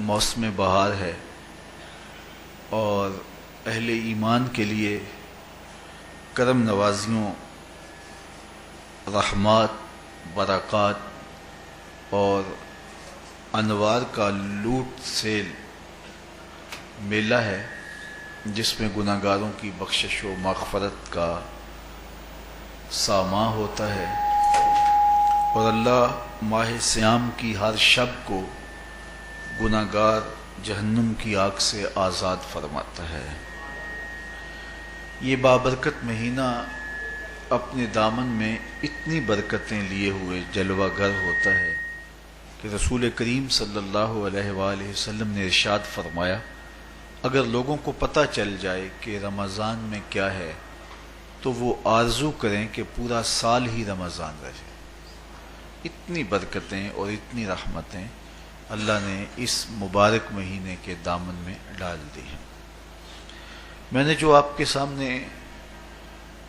موسم بہار ہے اور اہل ایمان کے لیے کرم نوازیوں، رحمات، برکات اور انوار کا لوٹ سیل میلہ ہے، جس میں گناہگاروں کی بخشش و مغفرت کا ساماں ہوتا ہے اور اللہ ماہ صیام کی ہر شب کو گناہگار جہنم کی آگ سے آزاد فرماتا ہے۔ یہ بابرکت مہینہ اپنے دامن میں اتنی برکتیں لیے ہوئے جلوہ گر ہوتا ہے کہ رسول کریم صلی اللہ علیہ وآلہ وسلم نے ارشاد فرمایا، اگر لوگوں کو پتہ چل جائے کہ رمضان میں کیا ہے تو وہ آرزو کریں کہ پورا سال ہی رمضان رہے۔ اتنی برکتیں اور اتنی رحمتیں اللہ نے اس مبارک مہینے کے دامن میں ڈال دی ہیں۔ میں نے جو آپ کے سامنے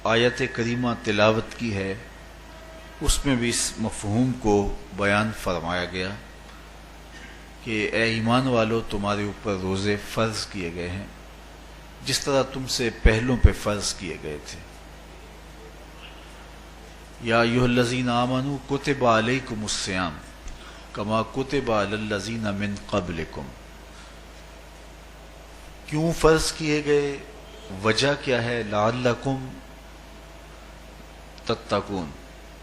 آیت کریمہ تلاوت کی ہے، اس میں بھی اس مفہوم کو بیان فرمایا گیا کہ اے ایمان والو، تمہارے اوپر روزے فرض کیے گئے ہیں جس طرح تم سے پہلوں پہ فرض کیے گئے تھے۔ یا ایھا الذین آمنوا کتب علیکم الصیام کما کتب علی الذین من قبلکم۔ کیوں فرض کیے گئے؟ وجہ کیا ہے؟ لعلکم تتقون،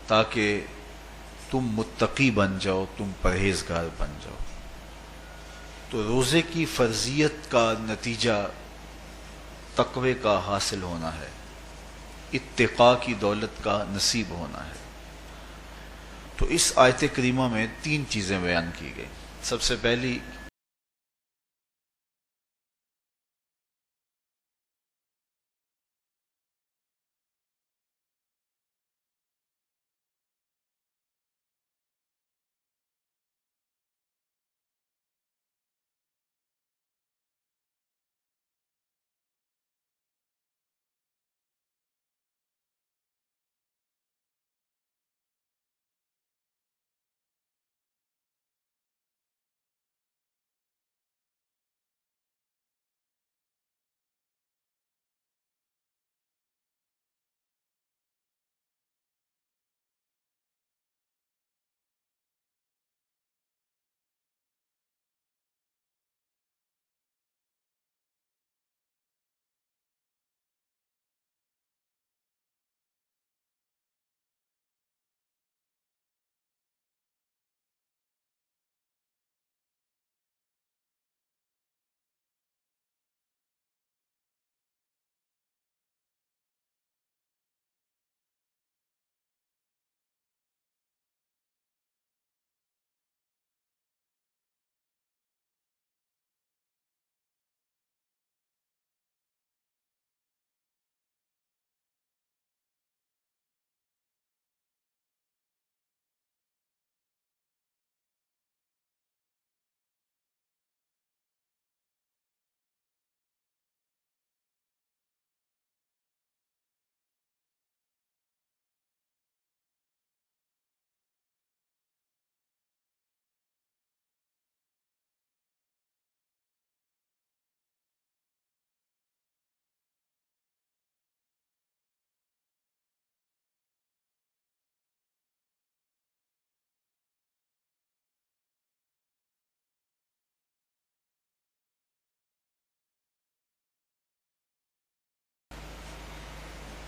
تاکہ تم متقی بن جاؤ، تم پرہیزگار بن جاؤ۔ تو روزے کی فرضیت کا نتیجہ تقوی کا حاصل ہونا ہے، اتقاء کی دولت کا نصیب ہونا ہے۔ تو اس آیت کریمہ میں 3 چیزیں بیان کی گئی۔ سب سے پہلی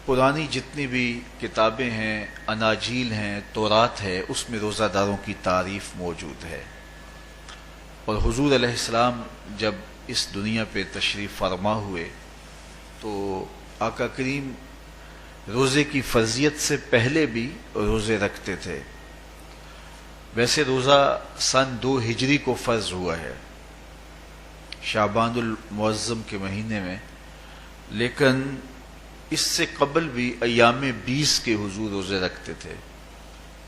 پرانی جتنی بھی کتابیں ہیں، اناجیل ہیں، تورات ہے، اس میں روزہ داروں کی تعریف موجود ہے۔ اور حضور علیہ السلام جب اس دنیا پہ تشریف فرما ہوئے تو آقا کریم روزے کی فرضیت سے پہلے بھی روزے رکھتے تھے۔ ویسے روزہ سن 2 ہجری کو فرض ہوا ہے، شعبان المعظم کے مہینے میں، لیکن اس سے قبل بھی ایام 20 کے حضور روزے رکھتے تھے،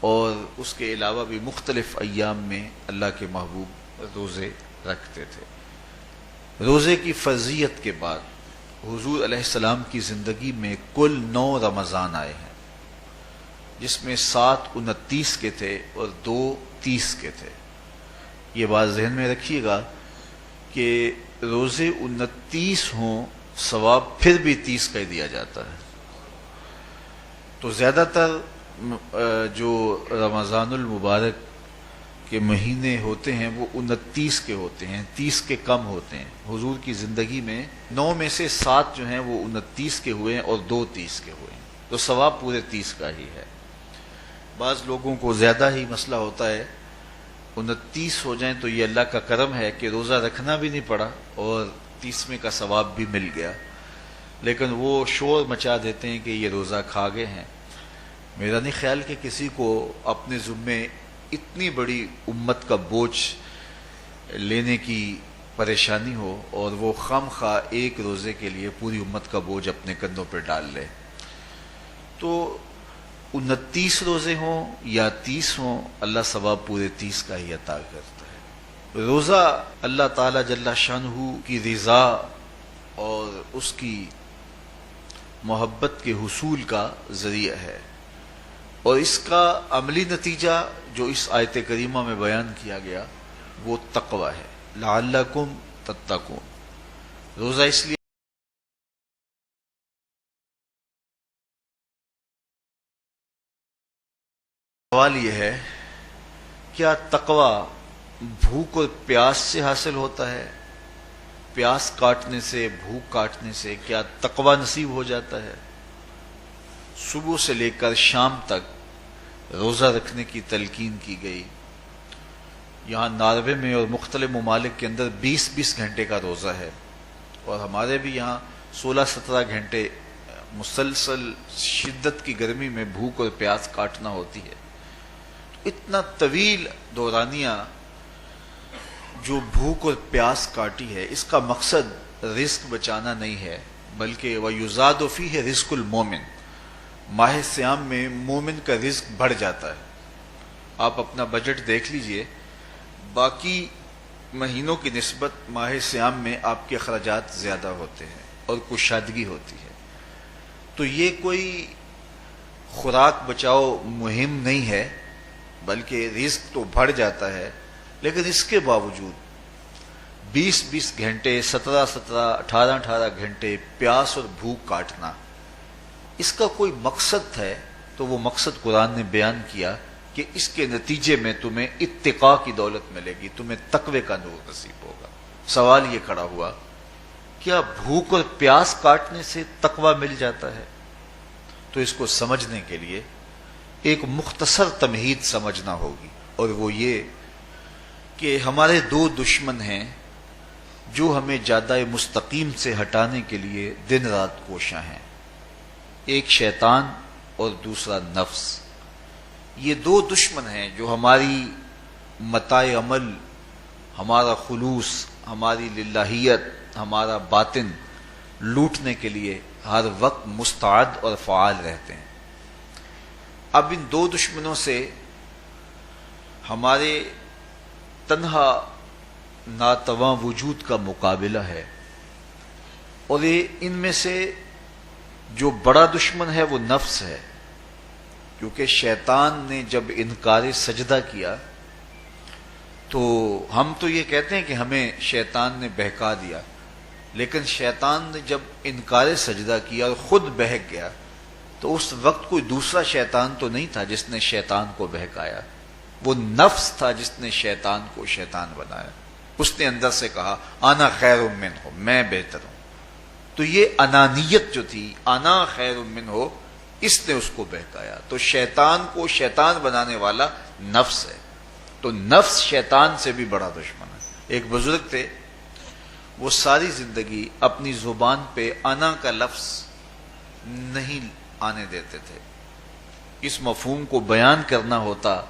اور اس کے علاوہ بھی مختلف ایام میں اللہ کے محبوب روزے رکھتے تھے۔ روزے کی فرضیت کے بعد حضور علیہ السلام کی زندگی میں کل 9 رمضان آئے ہیں، جس میں 7 29 کے تھے اور 2 30 کے تھے۔ یہ بات ذہن میں رکھیے گا کہ روزے 29 ہوں ثواب پھر بھی 30 کا ہی دیا جاتا ہے. تو زیادہ تر جو رمضان المبارک کے مہینے ہوتے ہیں وہ 29 کے ہوتے ہیں، 30 کے کم ہوتے ہیں. حضور کی زندگی میں 9 میں سے 7 جو ہیں وہ 29 کے ہوئے ہیں اور 2 30 کے ہوئے ہیں، تو ثواب پورے 30 کا ہی ہے. بعض لوگوں کو زیادہ ہی مسئلہ ہوتا ہے، 29 ہو جائیں تو یہ اللہ کا کرم ہے کہ روزہ رکھنا بھی نہیں پڑا اور 30ویں کا ثواب بھی مل گیا، لیکن وہ شور مچا دیتے ہیں کہ یہ روزہ کھا گئے ہیں. میرا نہیں خیال کہ کسی کو اپنے ذمے اتنی بڑی امت کا بوجھ لینے کی پریشانی ہو اور وہ خام خواہ ایک روزے کے لیے پوری امت کا بوجھ اپنے کندھوں پہ ڈال لے. تو 29 روزے ہوں یا 30 ہوں، اللہ ثواب پورے 30 کا ہی عطا کرتا ہے. روزہ اللہ تعالی جل شانہ کی رضا اور اس کی محبت کے حصول کا ذریعہ ہے، اور اس کا عملی نتیجہ جو اس آیت کریمہ میں بیان کیا گیا وہ تقوی ہے. لعلکم تتقون. روزہ اس لیے سوال یہ ہے، کیا تقوی بھوک اور پیاس سے حاصل ہوتا ہے؟ پیاس کاٹنے سے، بھوک کاٹنے سے کیا تقوی نصیب ہو جاتا ہے؟ صبح سے لے کر شام تک روزہ رکھنے کی تلقین کی گئی. یہاں ناروے میں اور مختلف ممالک کے اندر 20-20 گھنٹے کا روزہ ہے، اور ہمارے بھی یہاں 16-17 گھنٹے مسلسل شدت کی گرمی میں بھوک اور پیاس کاٹنا ہوتی ہے. اتنا طویل دورانیہ جو بھوک اور پیاس کاٹی ہے، اس کا مقصد رزق بچانا نہیں ہے، بلکہ وَيُزَادُ فِيهِ رِزْقُ الْمُؤْمِنِ. ماہ سیام میں مومن کا رزق بڑھ جاتا ہے. آپ اپنا بجٹ دیکھ لیجئے، باقی مہینوں کی نسبت ماہ سیام میں آپ کے اخراجات زیادہ ہوتے ہیں اور کشادگی ہوتی ہے. تو یہ کوئی خوراک بچاؤ مہم نہیں ہے، بلکہ رزق تو بڑھ جاتا ہے، لیکن اس کے باوجود 20-20 گھنٹے، 17-17، 18-18 گھنٹے پیاس اور بھوک کاٹنا، اس کا کوئی مقصد ہے تو وہ مقصد قرآن نے بیان کیا کہ اس کے نتیجے میں تمہیں اتقاء کی دولت ملے گی، تمہیں تقوی کا نور نصیب ہوگا. سوال یہ کھڑا ہوا، کیا بھوک اور پیاس کاٹنے سے تقوی مل جاتا ہے؟ تو اس کو سمجھنے کے لیے ایک مختصر تمہید سمجھنا ہوگی، اور وہ یہ کہ ہمارے 2 دشمن ہیں جو ہمیں جادہ مستقیم سے ہٹانے کے لیے دن رات کوشاں ہیں. ایک شیطان اور دوسرا نفس. یہ 2 دشمن ہیں جو ہماری متاع عمل، ہمارا خلوص، ہماری للہیت، ہمارا باطن لوٹنے کے لیے ہر وقت مستعد اور فعال رہتے ہیں. اب ان 2 دشمنوں سے ہمارے تنہا ناتواں وجود کا مقابلہ ہے، اور ان میں سے جو بڑا دشمن ہے وہ نفس ہے، کیونکہ شیطان نے جب انکار سجدہ کیا تو ہم تو یہ کہتے ہیں کہ ہمیں شیطان نے بہکا دیا، لیکن شیطان نے جب انکار سجدہ کیا اور خود بہک گیا تو اس وقت کوئی دوسرا شیطان تو نہیں تھا جس نے شیطان کو بہکایا، وہ نفس تھا جس نے شیطان کو شیطان بنایا. اس نے اندر سے کہا انا خیر منہ، میں بہتر ہوں. تو یہ انانیت جو تھی، انا خیر منہ، اس نے اس کو بہکایا. تو شیطان کو شیطان بنانے والا نفس ہے، تو نفس شیطان سے بھی بڑا دشمن ہے. ایک بزرگ تھے، وہ ساری زندگی اپنی زبان پہ انا کا لفظ نہیں آنے دیتے تھے. اس مفہوم کو بیان کرنا ہوتا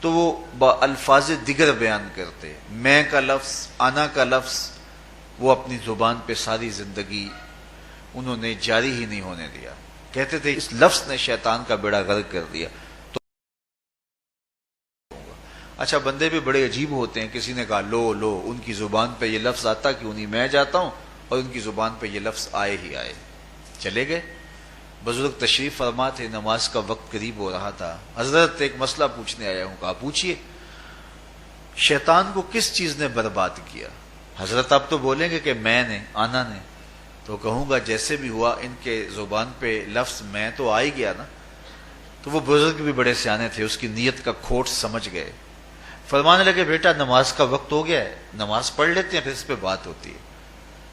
تو وہ با الفاظ دیگر بیان کرتے. میں کا لفظ، انا کا لفظ وہ اپنی زبان پہ ساری زندگی انہوں نے جاری ہی نہیں ہونے دیا. کہتے تھے اس لفظ نے شیطان کا بیڑا غرق کر دیا. تو اچھا، بندے بھی بڑے عجیب ہوتے ہیں. کسی نے کہا لو لو، ان کی زبان پہ یہ لفظ آتا کیوں نہیں، میں جاتا ہوں اور ان کی زبان پہ یہ لفظ آئے ہی آئے. چلے گئے. بزرگ تشریف فرما تھے، نماز کا وقت قریب ہو رہا تھا. حضرت ایک مسئلہ پوچھنے آیا ہوں. کہا پوچھیے. شیطان کو کس چیز نے برباد کیا؟ حضرت آپ تو بولیں گے کہ میں نے، آنا نے، تو کہوں گا جیسے بھی ہوا ان کے زبان پہ لفظ میں تو آ ہی گیا نا. تو وہ بزرگ بھی بڑے سیانے تھے، اس کی نیت کا کھوٹ سمجھ گئے. فرمانے لگے بیٹا نماز کا وقت ہو گیا ہے، نماز پڑھ لیتے ہیں پھر اس پہ بات ہوتی ہے.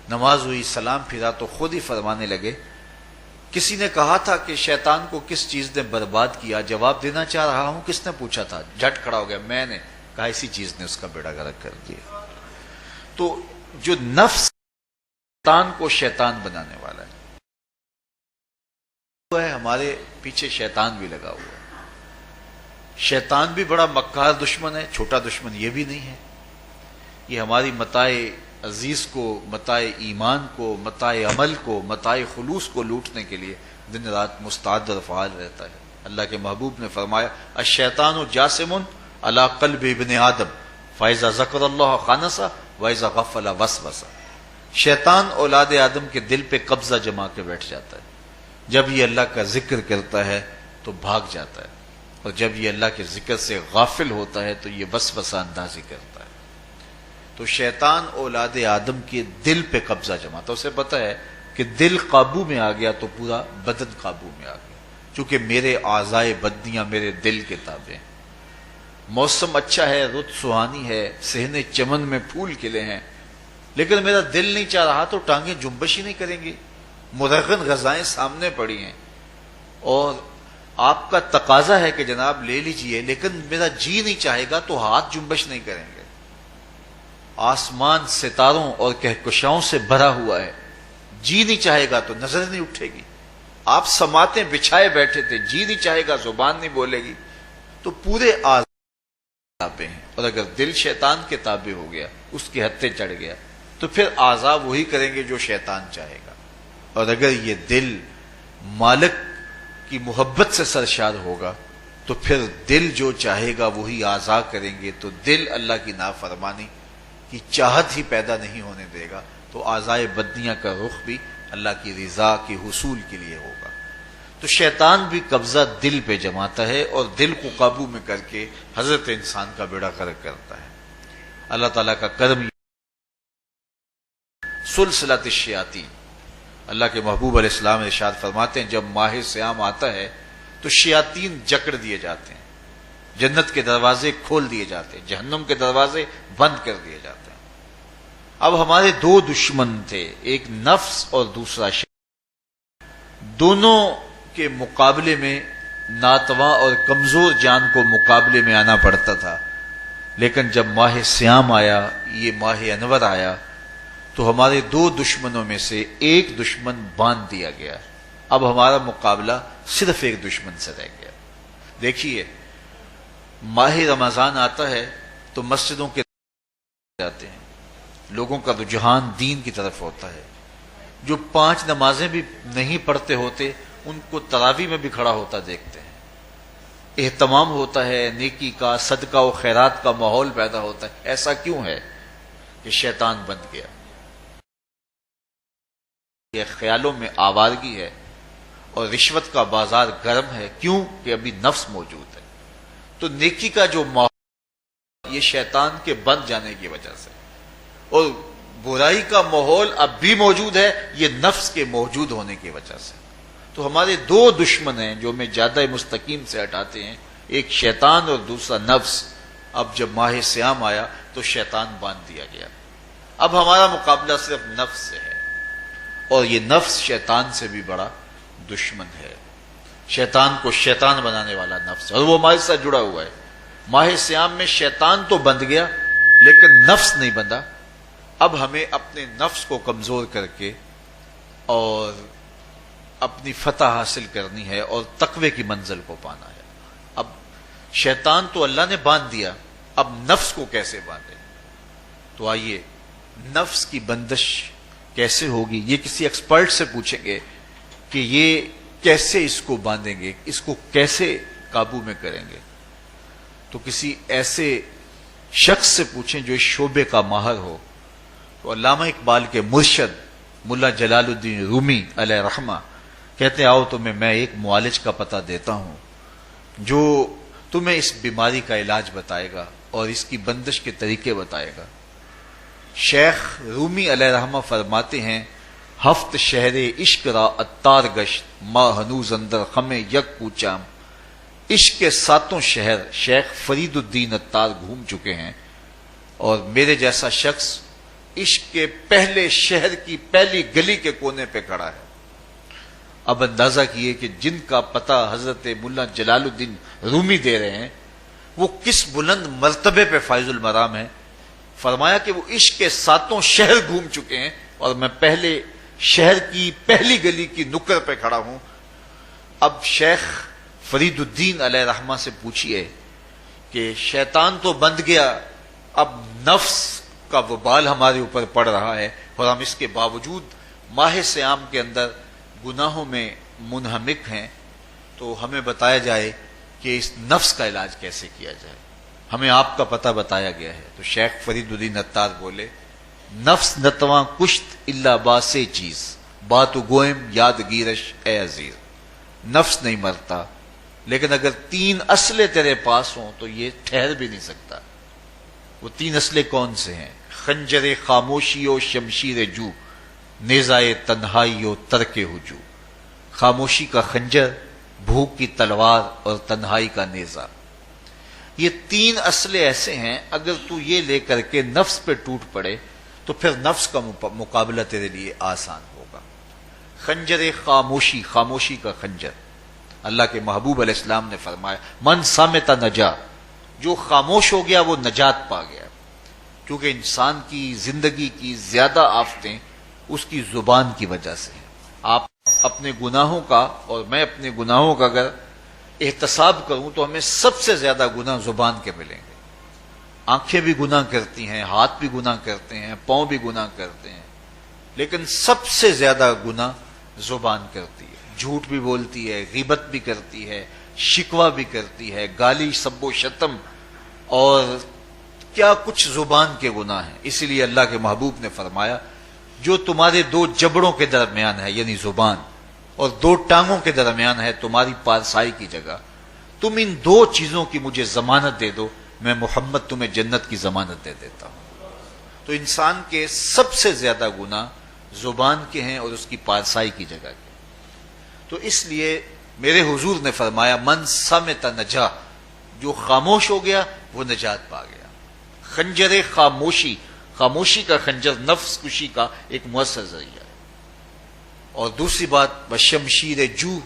نماز ہوئی، سلام پھرا تو خود ہی فرمانے لگے کسی نے کہا تھا کہ شیطان کو کس چیز نے برباد کیا، جواب دینا چاہ رہا ہوں کس نے پوچھا تھا. جھٹ کھڑا ہو گیا، میں نے کہا اسی چیز نے اس کا بیڑا غرق کر دیا. تو جو نفس شیطان کو شیطان بنانے والا ہے، ہمارے پیچھے شیطان بھی لگا ہوا ہے. شیطان بھی بڑا مکار دشمن ہے، چھوٹا دشمن یہ بھی نہیں ہے. یہ ہماری متاع عزیز کو، متاع ایمان کو، متاع عمل کو، متاع خلوص کو لوٹنے کے لیے دن رات مستعد اور فعال رہتا ہے. اللہ کے محبوب نے فرمایا الشیطان جاسم علی قلب ابن آدم فاذا ذکر اللہ خانسہ واذا غفل وسوسہ. شیطان اولاد آدم کے دل پہ قبضہ جما کے بیٹھ جاتا ہے. جب یہ اللہ کا ذکر کرتا ہے تو بھاگ جاتا ہے، اور جب یہ اللہ کے ذکر سے غافل ہوتا ہے تو یہ وسوسہ اندازی کرتا ہے. تو شیطان اولاد آدم کے دل پہ قبضہ جماتا ہے. اسے پتہ ہے کہ دل قابو میں آ گیا تو پورا بدن قابو میں آ گیا، چونکہ میرے اعضائے بدنیاں میرے دل کے تابع ہیں. موسم اچھا ہے، رت سہانی ہے، صحن چمن میں پھول کھلے ہیں، لیکن میرا دل نہیں چاہ رہا تو ٹانگیں جنبش ہی نہیں کریں گی. مرغن غذائیں سامنے پڑی ہیں اور آپ کا تقاضا ہے کہ جناب لے لیجئے، لیکن میرا جی نہیں چاہے گا تو ہاتھ جنبش نہیں کریں گے. آسمان ستاروں اور کہکشاؤں سے بھرا ہوا ہے، جی نہیں چاہے گا تو نظر نہیں اٹھے گی. آپ سماعتیں بچھائے بیٹھے تھے، جی نہیں چاہے گا زبان نہیں بولے گی. تو پورے تابع ہیں، اور اگر دل شیطان کے تابع ہو گیا، اس کے ہتھے چڑھ گیا، تو پھر اعضاء وہی کریں گے جو شیطان چاہے گا. اور اگر یہ دل مالک کی محبت سے سرشار ہوگا تو پھر دل جو چاہے گا وہی اعضاء کریں گے. تو دل اللہ کی نافرمانی کی چاہت ہی پیدا نہیں ہونے دے گا، تو اعضائے بدنیاں کا رخ بھی اللہ کی رضا کے حصول کے لیے ہوگا. تو شیطان بھی قبضہ دل پہ جماتا ہے اور دل کو قابو میں کر کے حضرت انسان کا بیڑا غرق کرتا ہے. اللہ تعالیٰ کا کرم سلسلۃ الشیاطین. اللہ کے محبوب علیہ السلام ارشاد فرماتے ہیں جب ماہ سیام آتا ہے تو شیاطین جکڑ دیے جاتے ہیں، جنت کے دروازے کھول دیے جاتے ہیں، جہنم کے دروازے بند کر دیے جاتے ہیں. اب ہمارے دو دشمن تھے، ایک نفس اور دوسرا شیطان. دونوں کے مقابلے میں ناتواں اور کمزور جان کو مقابلے میں آنا پڑتا تھا. لیکن جب ماہ سیام آیا، یہ ماہ انور آیا، تو ہمارے دو دشمنوں میں سے ایک دشمن باندھ دیا گیا. اب ہمارا مقابلہ صرف ایک دشمن سے رہ گیا. دیکھیے ماہ رمضان آتا ہے تو مسجدوں کے جاتے ہیں، لوگوں کا رجحان دین کی طرف ہوتا ہے. جو 5 نمازیں بھی نہیں پڑھتے ہوتے ان کو تراویح میں بھی کھڑا ہوتا دیکھتے ہیں. اہتمام ہوتا ہے، نیکی کا، صدقہ و خیرات کا ماحول پیدا ہوتا ہے. ایسا کیوں ہے کہ شیطان بند گیا؟ یہ خیالوں میں آوارگی ہے اور رشوت کا بازار گرم ہے. کیوں کہ ابھی نفس موجود ہے. تو نیکی کا جو ماحول یہ شیطان کے بند جانے کی وجہ سے، اور برائی کا ماحول اب بھی موجود ہے یہ نفس کے موجود ہونے کی وجہ سے. تو ہمارے دو دشمن ہیں جو ہمیں جادہ مستقیم سے ہٹاتے ہیں، ایک شیطان اور دوسرا نفس. اب جب ماہ سیام آیا تو شیطان باندھ دیا گیا. اب ہمارا مقابلہ صرف نفس سے ہے، اور یہ نفس شیطان سے بھی بڑا دشمن ہے. شیطان کو شیطان بنانے والا نفس ہے، اور وہ ہمارے ساتھ جڑا ہوا ہے. ماہ سیام میں شیطان تو بند گیا لیکن نفس نہیں بندھا. اب ہمیں اپنے نفس کو کمزور کر کے اور اپنی فتح حاصل کرنی ہے اور تقوی کی منزل کو پانا ہے. اب شیطان تو اللہ نے باندھ دیا، اب نفس کو کیسے باندھے؟ تو آئیے نفس کی بندش کیسے ہوگی یہ کسی ایکسپرٹ سے پوچھیں گے کہ یہ کیسے اس کو باندھیں گے، اس کو کیسے قابو میں کریں گے. تو کسی ایسے شخص سے پوچھیں جو اس شعبے کا ماہر ہو. تو علامہ اقبال کے مرشد ملا جلال الدین رومی علیہ رحمہ کہتے ہیں آؤ تمہیں میں ایک معالج کا پتہ دیتا ہوں جو تمہیں اس بیماری کا علاج بتائے گا اور اس کی بندش کے طریقے بتائے گا. شیخ رومی علیہ رحمہ فرماتے ہیں ہفت شہر عشق را اتار گشت ما ہنوز اندر خم یک کوچام. عشق کے 7 شہر شیخ فرید الدین اتار گھوم چکے ہیں، اور میرے جیسا شخص عشق کے پہلے شہر کی پہلی گلی کے کونے پہ کھڑا ہے. اب اندازہ کیے کہ جن کا پتہ حضرت ملا جلال الدین رومی دے رہے ہیں وہ کس بلند مرتبے پہ فائز المرام ہے. فرمایا کہ وہ عشق کے 7 شہر گھوم چکے ہیں اور میں پہلے شہر کی پہلی گلی کی نکر پہ کھڑا ہوں. اب شیخ فرید الدین علیہ رحمہ سے پوچھئے کہ شیطان تو بند گیا، اب نفس کا وبال ہمارے اوپر پڑ رہا ہے اور ہم اس کے باوجود ماہ صیام کے اندر گناہوں میں منہمک ہیں، تو ہمیں بتایا جائے کہ اس نفس کا علاج کیسے کیا جائے. ہمیں آپ کا پتہ بتایا گیا ہے. تو شیخ فرید الدین اتار بولے نفس نتواں کشت الا باسے چیز بات گوئم یاد گیرش اے عزیز. نفس نہیں مرتا، لیکن اگر 3 اسلحے تیرے پاس ہوں تو یہ ٹھہر بھی نہیں سکتا. وہ 3 اسلحے کون سے ہیں؟ خنجر خاموشی و شمشیر جو، نیزائے تنہائی و ترک ہجو. خاموشی کا خنجر، بھوک کی تلوار اور تنہائی کا نیزہ. یہ 3 اسلحے ایسے ہیں اگر تو یہ لے کر کے نفس پہ ٹوٹ پڑے تو پھر نفس کا مقابلہ تیرے لیے آسان ہوگا. خنجر خاموشی، خاموشی کا خنجر. اللہ کے محبوب علیہ السلام نے فرمایا من صامت نجا، جو خاموش ہو گیا وہ نجات پا گیا. کیونکہ انسان کی زندگی کی زیادہ آفتیں اس کی زبان کی وجہ سے ہیں. آپ اپنے گناہوں کا اور میں اپنے گناہوں کا اگر احتساب کروں تو ہمیں سب سے زیادہ گناہ زبان کے ملیں گے. آنکھیں بھی گناہ کرتی ہیں، ہاتھ بھی گناہ کرتے ہیں، پاؤں بھی گناہ کرتے ہیں، لیکن سب سے زیادہ گناہ زبان کرتی ہے. جھوٹ بھی بولتی ہے، غیبت بھی کرتی ہے، شکوہ بھی کرتی ہے، گالی سب و شتم اور کیا کچھ زبان کے گناہ ہیں. اسی لیے اللہ کے محبوب نے فرمایا جو تمہارے 2 جبڑوں کے درمیان ہے یعنی زبان اور 2 ٹانگوں کے درمیان ہے تمہاری پارسائی کی جگہ، تم ان 2 چیزوں کی مجھے ضمانت دے دو، میں محمد تمہیں جنت کی ضمانت دے دیتا ہوں. تو انسان کے سب سے زیادہ گناہ زبان کے ہیں اور اس کی پارسائی کی جگہ کے. تو اس لیے میرے حضور نے فرمایا من صامت نجا، جو خاموش ہو گیا وہ نجات پا گیا. خنجر خاموشی، خاموشی کا خنجر نفس کشی کا ایک مؤثر ذریعہ ہے. اور دوسری بات بشمشیر جو،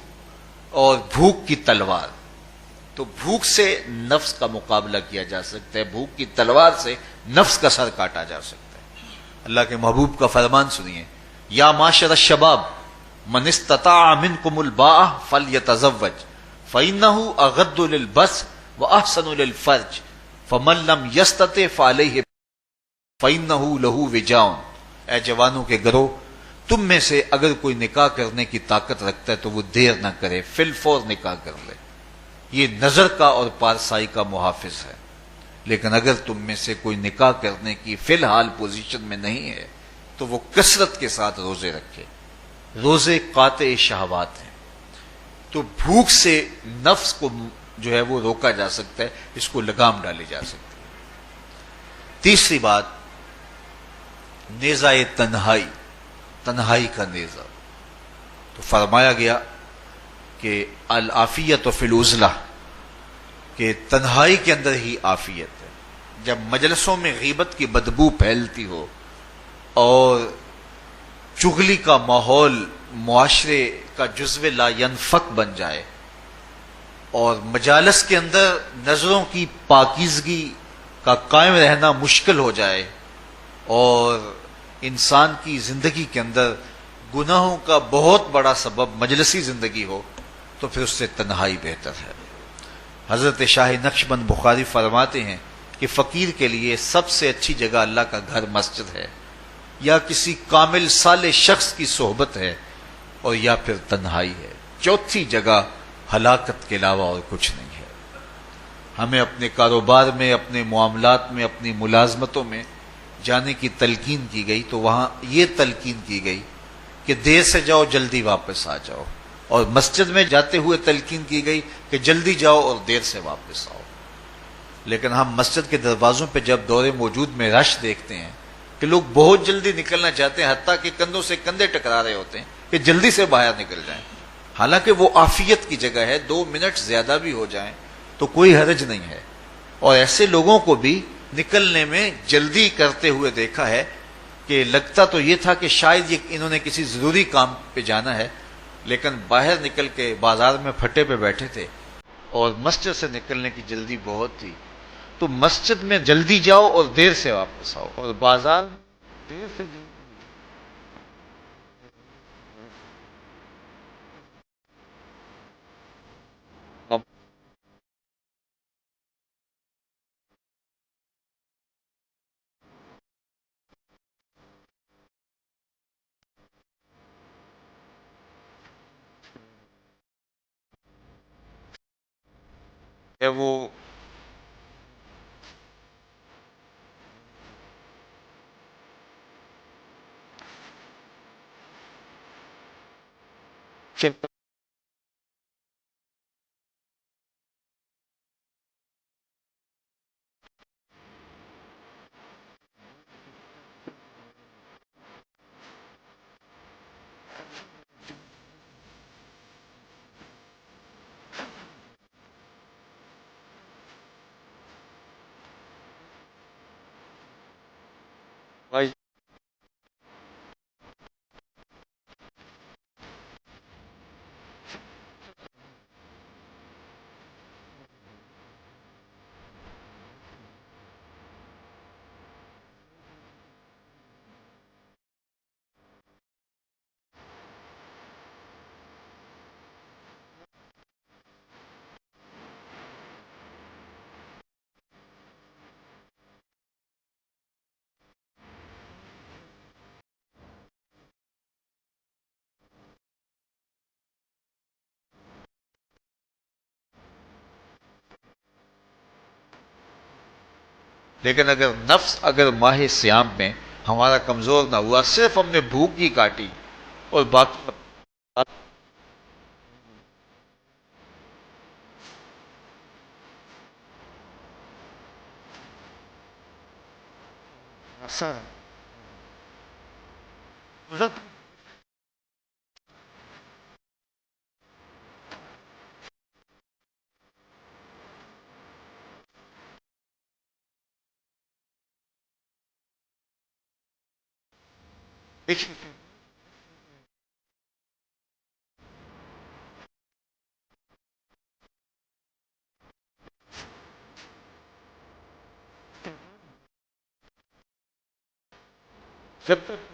اور بھوک کی تلوار. تو بھوک سے نفس کا مقابلہ کیا جا سکتا ہے، بھوک کی تلوار سے نفس کا سر کاٹا جا سکتا ہے. اللہ کے محبوب کا فرمان سنیے یا معاشر الشباب من استطاع منکم الباء فلیتزوج فإنہ اغض للبصر واحسن للفرج فمن لم یستطع فعلیہ فإنہ لہ وجاء. اے جوانوں کے گروہ، تم میں سے اگر کوئی نکاح کرنے کی طاقت رکھتا ہے تو وہ دیر نہ کرے، فی الفور نکاح کر لے. یہ نظر کا اور پارسائی کا محافظ ہے. لیکن اگر تم میں سے کوئی نکاح کرنے کی فی الحال پوزیشن میں نہیں ہے تو وہ کثرت کے ساتھ روزے رکھے. روزے قاطع شہوات ہیں. تو بھوک سے نفس کو جو ہے وہ روکا جا سکتا ہے، اس کو لگام ڈالی جا سکتی ہے. تیسری بات نیزہ تنہائی، تنہائی کا نیزہ. تو فرمایا گیا کہ العافیت فی العزلہ، کہ تنہائی کے اندر ہی عافیت ہے. جب مجلسوں میں غیبت کی بدبو پھیلتی ہو اور چغلی کا ماحول معاشرے کا جزو لا ینفک بن جائے اور مجالس کے اندر نظروں کی پاکیزگی کا قائم رہنا مشکل ہو جائے اور انسان کی زندگی کے اندر گناہوں کا بہت بڑا سبب مجلسی زندگی ہو تو پھر اس سے تنہائی بہتر ہے. حضرت شاہ نقشبند بخاری فرماتے ہیں کہ فقیر کے لیے سب سے اچھی جگہ اللہ کا گھر مسجد ہے، یا کسی کامل صالح شخص کی صحبت ہے، اور یا پھر تنہائی ہے. چوتھی جگہ ہلاکت کے علاوہ اور کچھ نہیں ہے. ہمیں اپنے کاروبار میں، اپنے معاملات میں، اپنی ملازمتوں میں جانے کی تلقین کی گئی تو وہاں یہ تلقین کی گئی کہ دیر سے جاؤ جلدی واپس آ جاؤ، اور مسجد میں جاتے ہوئے تلقین کی گئی کہ جلدی جاؤ اور دیر سے واپس آؤ. لیکن ہم مسجد کے دروازوں پہ جب دور موجود میں رش دیکھتے ہیں کہ لوگ بہت جلدی نکلنا چاہتے ہیں، حتیٰ کہ کندھوں سے کندھے ٹکرا رہے ہوتے ہیں کہ جلدی سے باہر نکل جائیں، حالانکہ وہ عافیت کی جگہ ہے، 2 منٹ زیادہ بھی ہو جائیں تو کوئی حرج نہیں ہے۔ اور ایسے لوگوں کو بھی نکلنے میں جلدی کرتے ہوئے دیکھا ہے کہ لگتا تو یہ تھا کہ شاید یہ انہوں نے کسی ضروری کام پہ جانا ہے، لیکن باہر نکل کے بازار میں پھٹے پہ بیٹھے تھے اور مسجد سے نکلنے کی جلدی بہت تھی۔ تو مسجد میں جلدی جاؤ اور دیر سے واپس آؤ، اور بازار دیر سے ہے وہ لیکن اگر نفس اگر ماہ سیام میں ہمارا کمزور نہ ہوا، صرف ہم نے بھوک ہی کاٹی اور باقی جب تک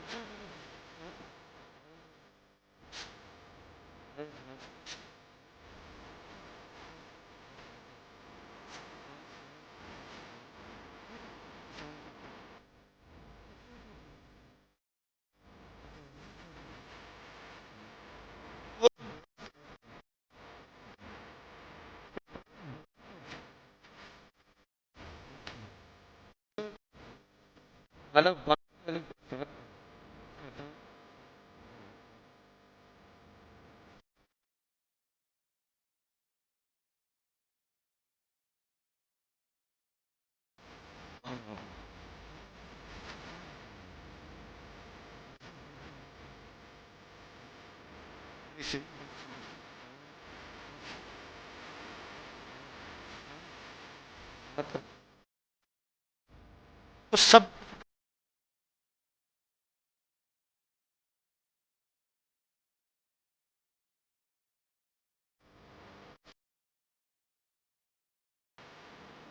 وہ سب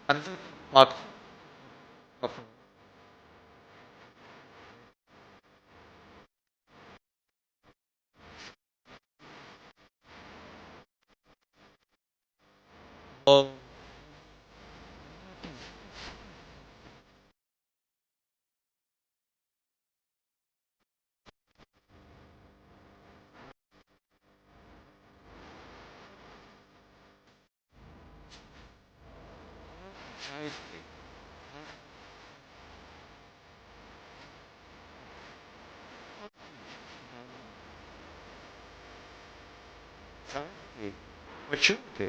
اندر بات اور تھے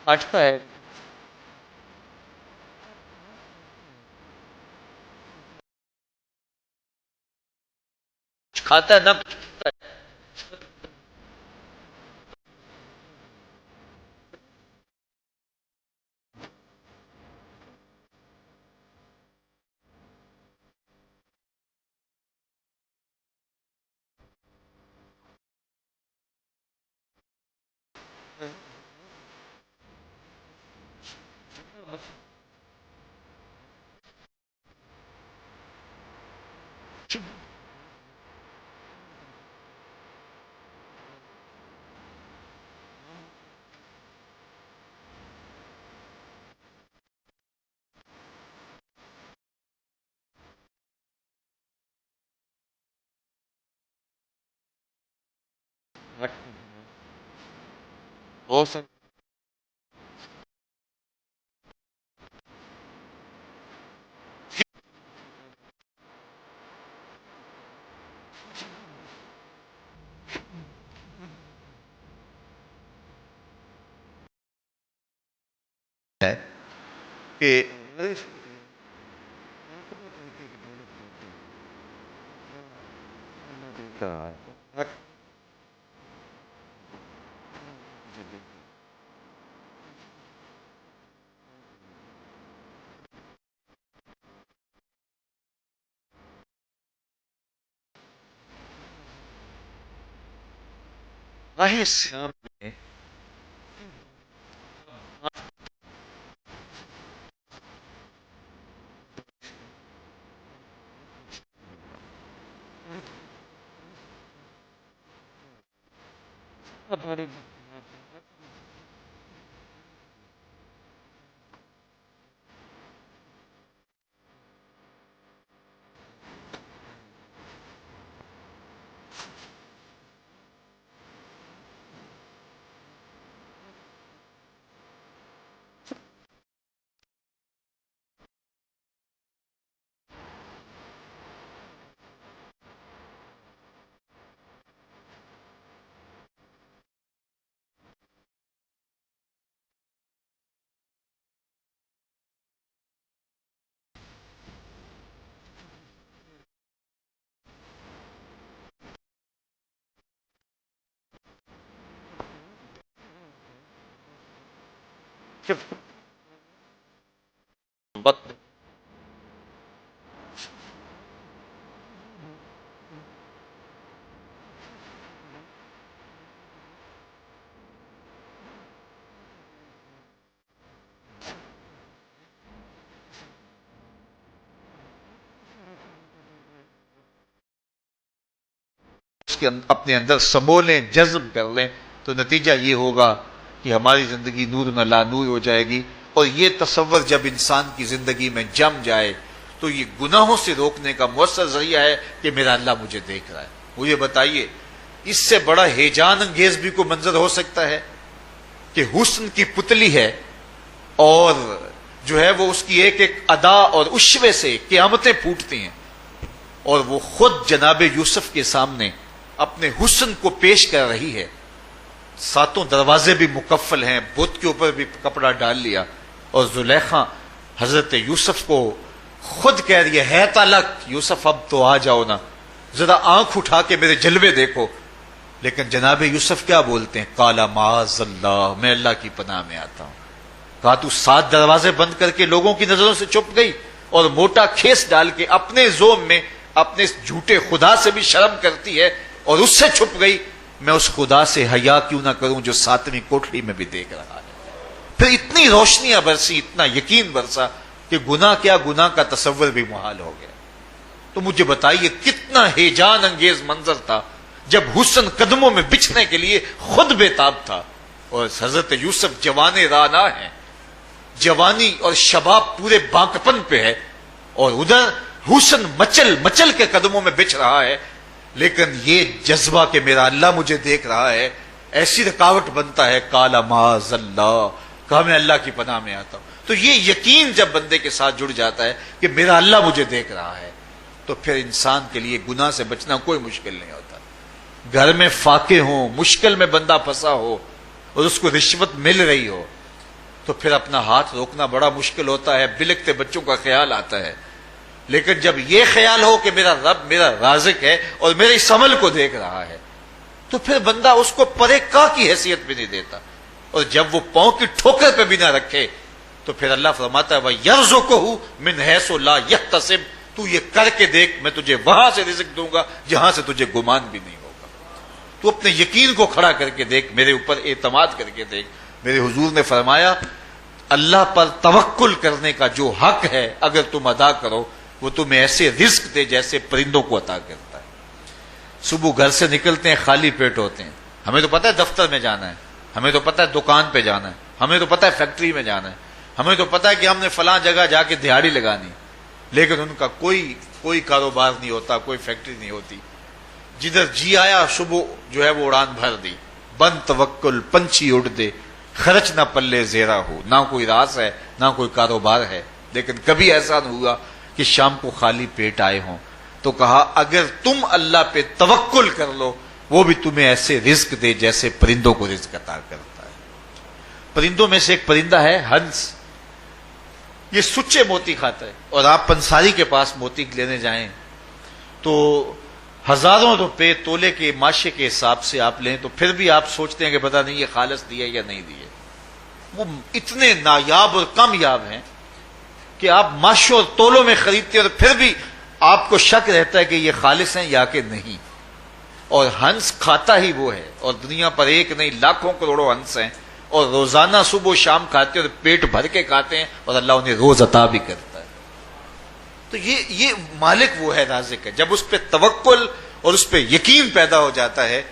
کھاتا ہے کھاتا ہے نہ کھاتا ہے. بہت سا ہے کہ راہ سیام میں وقت اس کے اپنے اندر سمو لیں، جذب کر لیں، تو نتیجہ یہ ہوگا کہ ہماری زندگی نور نہ لا نور ہو جائے گی. اور یہ تصور جب انسان کی زندگی میں جم جائے تو یہ گناہوں سے روکنے کا مؤثر ذریعہ ہے کہ میرا اللہ مجھے دیکھ رہا ہے. مجھے بتائیے اس سے بڑا ہیجان انگیز بھی کوئی منظر ہو سکتا ہے کہ حسن کی پتلی ہے اور جو ہے وہ اس کی ایک ایک ادا اور اشوے سے قیامتیں پھوٹتی ہیں، اور وہ خود جناب یوسف کے سامنے اپنے حسن کو پیش کر رہی ہے. ساتوں دروازے بھی مکفل ہیں، بت کے اوپر بھی کپڑا ڈال لیا، اور زلیخا حضرت یوسف کو خود کہہ رہی ہے تالک یوسف اب تو آ جاؤ نا، ذرا آنکھ اٹھا کے میرے جلوے دیکھو. لیکن جناب یوسف کیا بولتے ہیں؟ قال معاذ اللہ، میں اللہ کی پناہ میں آتا ہوں. کہا تو 7 دروازے بند کر کے لوگوں کی نظروں سے چھپ گئی اور موٹا کھیس ڈال کے اپنے زوم میں اپنے اس جھوٹے خدا سے بھی شرم کرتی ہے اور اس سے چھپ گئی. میں اس خدا سے حیا کیوں نہ کروں جو 7ویں کوٹھڑی میں بھی دیکھ رہا ہے. پھر اتنی روشنیاں برسی، اتنا یقین برسا کہ گناہ کیا، گناہ کا تصور بھی محال ہو گیا. تو مجھے بتائیے کتنا ہیجان انگیز منظر تھا جب حسن قدموں میں بچھنے کے لیے خود بےتاب تھا. اور حضرت یوسف جوان رانا ہیں، جوانی اور شباب پورے باقپن پہ ہے، اور ادھر حسن مچل مچل کے قدموں میں بچھ رہا ہے. لیکن یہ جذبہ کہ میرا اللہ مجھے دیکھ رہا ہے ایسی رکاوٹ بنتا ہے. قال معاذ اللہ، کہا میں اللہ کی پناہ میں آتا ہوں. تو یہ یقین جب بندے کے ساتھ جڑ جاتا ہے کہ میرا اللہ مجھے دیکھ رہا ہے تو پھر انسان کے لیے گناہ سے بچنا کوئی مشکل نہیں ہوتا. گھر میں فاقے ہوں، مشکل میں بندہ پھنسا ہو اور اس کو رشوت مل رہی ہو تو پھر اپنا ہاتھ روکنا بڑا مشکل ہوتا ہے، بلکتے بچوں کا خیال آتا ہے۔ لیکن جب یہ خیال ہو کہ میرا رب میرا رازق ہے اور میرے اس عمل کو دیکھ رہا ہے، تو پھر بندہ اس کو پرے کا کی حیثیت بھی نہیں دیتا، اور جب وہ پاؤں کی ٹھوکر پہ بھی نہ رکھے تو پھر اللہ فرماتا ہے وَيَرْزُقُهُ مِنْ حَيْثُ لَا يَحْتَسِبُ، تو یہ کر کے دیکھ، میں تجھے وہاں سے رزق دوں گا جہاں سے تجھے گمان بھی نہیں ہوگا۔ تو اپنے یقین کو کھڑا کر کے دیکھ، میرے اوپر اعتماد کر کے دیکھ۔ میرے حضور نے فرمایا اللہ پر توکل کرنے کا جو حق ہے اگر تم ادا کرو، وہ تمہیں ایسے رزق دے جیسے پرندوں کو عطا کرتا ہے۔ صبح گھر سے نکلتے ہیں خالی پیٹ ہوتے ہیں، ہمیں تو پتہ ہے دفتر میں جانا ہے، ہمیں تو پتہ ہے دکان پہ جانا ہے، ہمیں تو پتہ ہے فیکٹری میں جانا ہے، ہمیں تو پتہ ہے کہ ہم نے فلاں جگہ جا کے دہاڑی لگانی، لیکن ان کا کوئی کاروبار نہیں ہوتا، کوئی فیکٹری نہیں ہوتی۔ جدھر جی آیا صبح جو ہے وہ اڑان بھر دی، بند توکل پنچھی اڑ دے، خرچ نہ پلے زیرا ہو، نہ کوئی راز ہے نہ کوئی کاروبار ہے، لیکن کبھی ایسا نہ ہوا کہ شام کو خالی پیٹ آئے ہوں۔ تو کہا اگر تم اللہ پہ توکل کر لو، وہ بھی تمہیں ایسے رزق دے جیسے پرندوں کو رزق عطا کرتا ہے۔ پرندوں میں سے ایک پرندہ ہے ہنس، یہ سچے موتی کھاتا ہے، اور آپ پنساری کے پاس موتی لینے جائیں تو ہزاروں روپے تولے کے ماشے کے حساب سے آپ لیں تو پھر بھی آپ سوچتے ہیں کہ پتہ نہیں یہ خالص دیے یا نہیں دیے۔ وہ اتنے نایاب اور کامیاب ہیں کہ آپ ماشوں اور تولوں میں خریدتے ہیں اور پھر بھی آپ کو شک رہتا ہے کہ یہ خالص ہیں یا کہ نہیں۔ اور ہنس کھاتا ہی وہ ہے، اور دنیا پر ایک نہیں لاکھوں کروڑوں ہنس ہیں، اور روزانہ صبح و شام کھاتے ہیں اور پیٹ بھر کے کھاتے ہیں، اور اللہ انہیں روز عطا بھی کرتا ہے۔ تو یہ مالک وہ ہے، رازق ہے۔ جب اس پہ توکل اور اس پہ یقین پیدا ہو جاتا ہے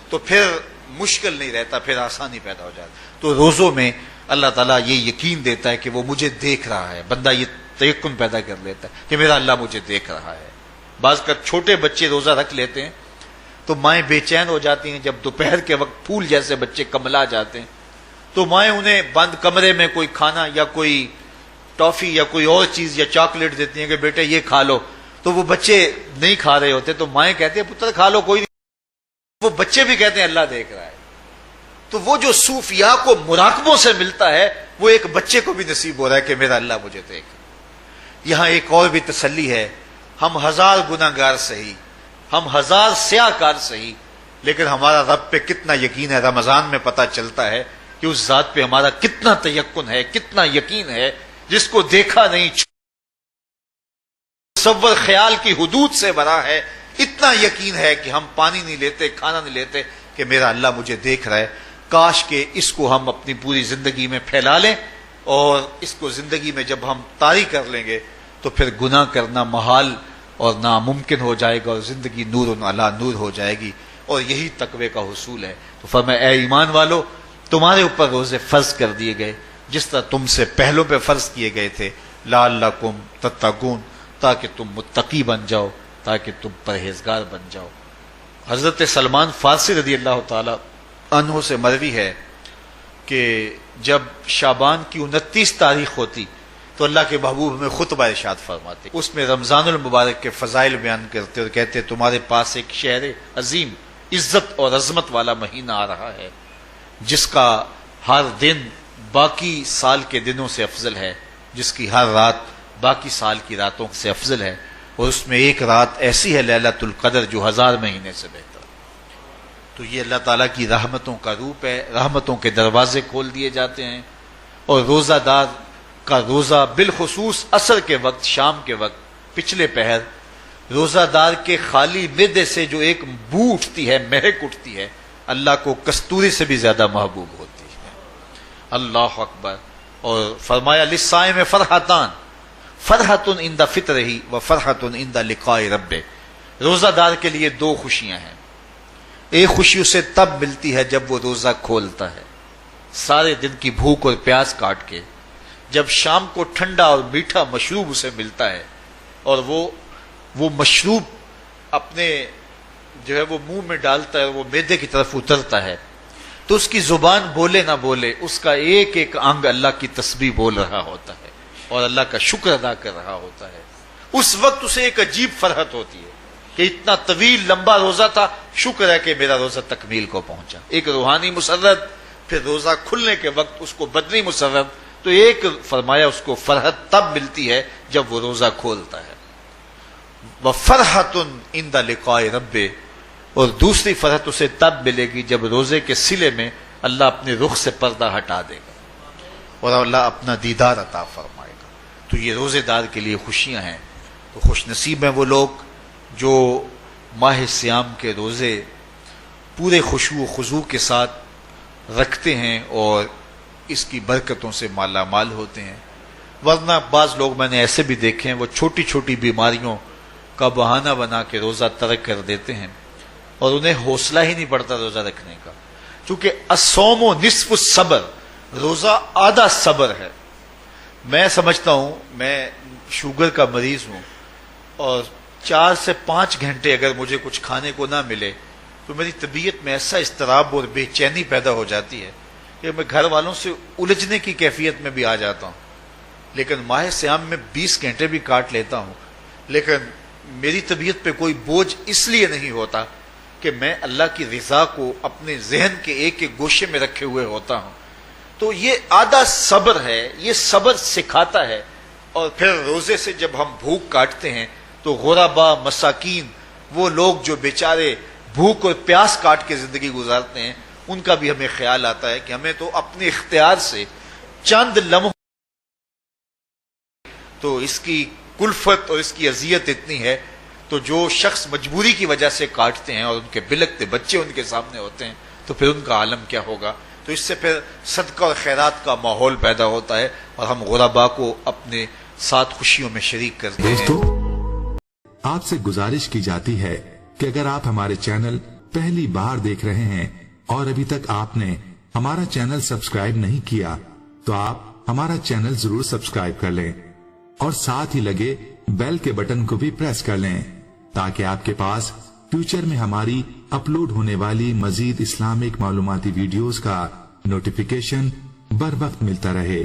تو پھر مشکل نہیں رہتا، پھر آسانی پیدا ہو جاتا ہے۔ تو روزوں میں اللہ تعالیٰ یہ یقین دیتا ہے کہ وہ مجھے دیکھ رہا ہے، بندہ یہ تیقن پیدا کر لیتا ہے کہ میرا اللہ مجھے دیکھ رہا ہے۔ بعض کا چھوٹے بچے روزہ رکھ لیتے ہیں تو مائیں بے چین ہو جاتی ہیں، جب دوپہر کے وقت پھول جیسے بچے کملا جاتے ہیں تو مائیں انہیں بند کمرے میں کوئی کھانا یا کوئی ٹافی یا کوئی اور چیز یا چاکلیٹ دیتی ہیں کہ بیٹے یہ کھا لو، تو وہ بچے نہیں کھا رہے ہوتے تو مائیں کہتے ہیں پتر کھا لو کوئی نہیں، وہ بچے بھی کہتے ہیں اللہ دیکھ رہا ہے۔ تو وہ جو صوفیاء کو مراقبوں سے ملتا ہے وہ ایک بچے کو بھی نصیب ہو رہا ہے کہ میرا اللہ مجھے دیکھ۔ یہاں ایک اور بھی تسلی ہے، ہم ہزار گناہ گار سہی، ہم ہزار سیاہ کار سہی، لیکن ہمارا رب پہ کتنا یقین ہے رمضان میں پتہ چلتا ہے کہ اس ذات پہ ہمارا کتنا تیقن ہے، کتنا یقین ہے، جس کو دیکھا نہیں، تصور خیال کی حدود سے بڑا ہے، اتنا یقین ہے کہ ہم پانی نہیں لیتے، کھانا نہیں لیتے کہ میرا اللہ مجھے دیکھ رہا ہے۔ کاش کہ اس کو ہم اپنی پوری زندگی میں پھیلا لیں، اور اس کو زندگی میں جب ہم طاری کر لیں گے تو پھر گناہ کرنا محال اور ناممکن ہو جائے گا، اور زندگی نور علی نور ہو جائے گی، اور یہی تقوی کا حصول ہے۔ تو فرمایا اے ایمان والو، تمہارے اوپر روزے فرض کر دیے گئے جس طرح تم سے پہلوں پہ فرض کیے گئے تھے، لعلکم تتقون، تاکہ تم متقی بن جاؤ، تاکہ تم پرہیزگار بن جاؤ۔ حضرت سلمان فارسی رضی اللہ تعالی عنہ سے مروی ہے کہ جب شعبان کی 29 تاریخ ہوتی تو اللہ کے محبوب ہمیں خطبہ ارشاد فرماتے، اس میں رمضان المبارک کے فضائل بیان کرتے اور کہتے تمہارے پاس ایک شہر عظیم عزت اور عظمت والا مہینہ آ رہا ہے، جس کا ہر دن باقی سال کے دنوں سے افضل ہے، جس کی ہر رات باقی سال کی راتوں سے افضل ہے، اور اس میں ایک رات ایسی ہے لیلۃ القدر جو 1000 مہینے سے بہتر۔ تو یہ اللہ تعالیٰ کی رحمتوں کا روپ ہے، رحمتوں کے دروازے کھول دیے جاتے ہیں، اور روزہ دار کا روزہ بالخصوص عصر کے وقت، شام کے وقت، پچھلے پہر، روزہ دار کے خالی معدے سے جو ایک بو اٹھتی ہے، مہک اٹھتی ہے، اللہ کو کستوری سے بھی زیادہ محبوب ہوتی ہے۔ اللہ اکبر۔ اور فرمایا للصائم فرحتان، فرحت عند فطرہ و فرحت عند لقاء ربہ، روزہ دار کے لیے 2 خوشیاں ہیں۔ ایک خوشی اسے تب ملتی ہے جب وہ روزہ کھولتا ہے، سارے دن کی بھوک اور پیاس کاٹ کے، جب شام کو ٹھنڈا اور میٹھا مشروب اسے ملتا ہے، اور وہ مشروب اپنے جو ہے وہ منہ میں ڈالتا ہے، وہ معدے کی طرف اترتا ہے، تو اس کی زبان بولے نہ بولے اس کا ایک ایک انگ اللہ کی تسبیح بول رہا ہوتا ہے اور اللہ کا شکر ادا کر رہا ہوتا ہے۔ اس وقت اسے ایک عجیب فرحت ہوتی ہے کہ اتنا طویل لمبا روزہ تھا، شکر ہے کہ میرا روزہ تکمیل کو پہنچا۔ ایک روحانی مسرت، پھر روزہ کھلنے کے وقت اس کو بدنی مسرت تو ایک فرمایا اس کو فرحت تب ملتی ہے جب وہ روزہ کھولتا ہے، وَفَرْحَةٌ عِنْدَ لِقَاءِ رَبِّهِ، اور دوسری فرحت اسے تب ملے گی جب روزے کے صلے میں اللہ اپنے رخ سے پردہ ہٹا دے گا اور اللہ اپنا دیدار عطا فرمائے گا۔ تو یہ روزے دار کے لیے خوشیاں ہیں۔ تو خوش نصیب ہیں وہ لوگ جو ماہ سیام کے روزے پورے خشوع و خضوع کے ساتھ رکھتے ہیں اور اس کی برکتوں سے مالا مال ہوتے ہیں۔ ورنہ بعض لوگ میں نے ایسے بھی دیکھے ہیں، وہ چھوٹی چھوٹی بیماریوں کا بہانہ بنا کے روزہ ترک کر دیتے ہیں اور انہیں حوصلہ ہی نہیں پڑتا روزہ رکھنے کا، چونکہ الصوم نصف الصبر، روزہ آدھا صبر ہے۔ میں سمجھتا ہوں، میں شوگر کا مریض ہوں اور 4 سے 5 گھنٹے اگر مجھے کچھ کھانے کو نہ ملے تو میری طبیعت میں ایسا اضطراب اور بے چینی پیدا ہو جاتی ہے کہ میں گھر والوں سے الجھنے کی کیفیت میں بھی آ جاتا ہوں۔ لیکن ماہ سیام میں 20 گھنٹے بھی کاٹ لیتا ہوں، لیکن میری طبیعت پہ کوئی بوجھ اس لیے نہیں ہوتا کہ میں اللہ کی رضا کو اپنے ذہن کے ایک ایک گوشے میں رکھے ہوئے ہوتا ہوں۔ تو یہ آدھا صبر ہے، یہ صبر سکھاتا ہے۔ اور پھر روزے سے جب ہم بھوک کاٹتے ہیں تو غربا، مساکین، وہ لوگ جو بیچارے بھوک اور پیاس کاٹ کے زندگی گزارتے ہیں، ان کا بھی ہمیں خیال آتا ہے کہ ہمیں تو اپنے اختیار سے چند لمحوں، تو اس کی کلفت اور اس کی اذیت اتنی ہے، تو جو شخص مجبوری کی وجہ سے کاٹتے ہیں اور ان کے بلکتے بچے ان کے سامنے ہوتے ہیں تو پھر ان کا عالم کیا ہوگا۔ تو اس سے پھر صدقہ اور خیرات کا ماحول پیدا ہوتا ہے اور ہم غربا کو اپنے ساتھ خوشیوں میں شریک کرتے ہیں۔ دوستو، آپ سے گزارش کی جاتی ہے کہ اگر آپ ہمارے چینل پہلی بار دیکھ رہے ہیں اور ابھی تک آپ نے ہمارا چینل سبسکرائب نہیں کیا تو آپ ہمارا چینل ضرور سبسکرائب کر لیں اور ساتھ ہی لگے بیل کے بٹن کو بھی پریس کر لیں تاکہ آپ کے پاس فیوچر میں ہماری اپلوڈ ہونے والی مزید اسلامک معلوماتی ویڈیوز کا نوٹیفیکیشن بر وقت ملتا رہے۔